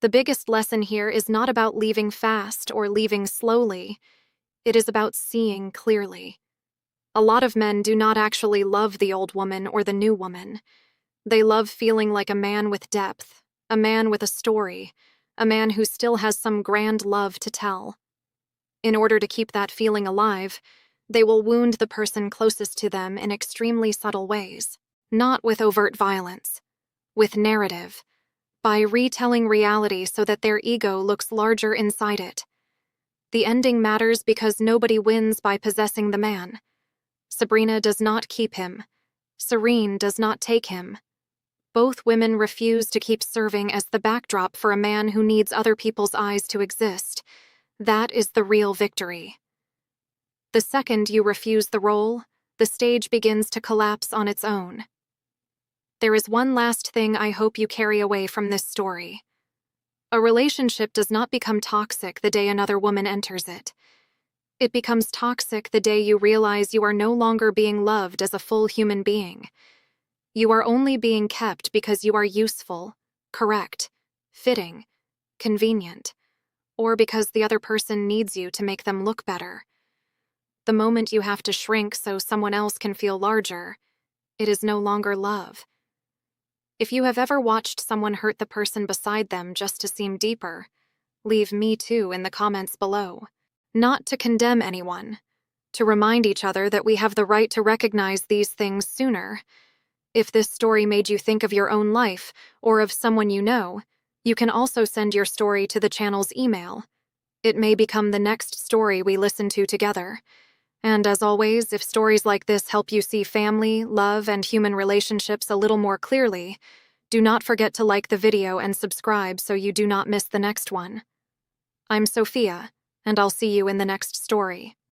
The biggest lesson here is not about leaving fast or leaving slowly. It is about seeing clearly. A lot of men do not actually love the old woman or the new woman. They love feeling like a man with depth, a man with a story, a man who still has some grand love to tell. In order to keep that feeling alive, they will wound the person closest to them in extremely subtle ways, not with overt violence, with narrative, by retelling reality so that their ego looks larger inside it. The ending matters because nobody wins by possessing the man. Sabrina does not keep him. Serene does not take him. Both women refuse to keep serving as the backdrop for a man who needs other people's eyes to exist. That is the real victory. The second you refuse the role, the stage begins to collapse on its own. There is one last thing I hope you carry away from this story. A relationship does not become toxic the day another woman enters it. It becomes toxic the day you realize you are no longer being loved as a full human being. You are only being kept because you are useful, correct, fitting, convenient, or because the other person needs you to make them look better. The moment you have to shrink so someone else can feel larger, it is no longer love. If you have ever watched someone hurt the person beside them just to seem deeper, leave me too in the comments below. Not to condemn anyone, to remind each other that we have the right to recognize these things sooner. If this story made you think of your own life or of someone you know, you can also send your story to the channel's email. It may become the next story we listen to together. And as always, if stories like this help you see family, love, and human relationships a little more clearly, do not forget to like the video and subscribe so you do not miss the next one. I'm Sophia, and I'll see you in the next story.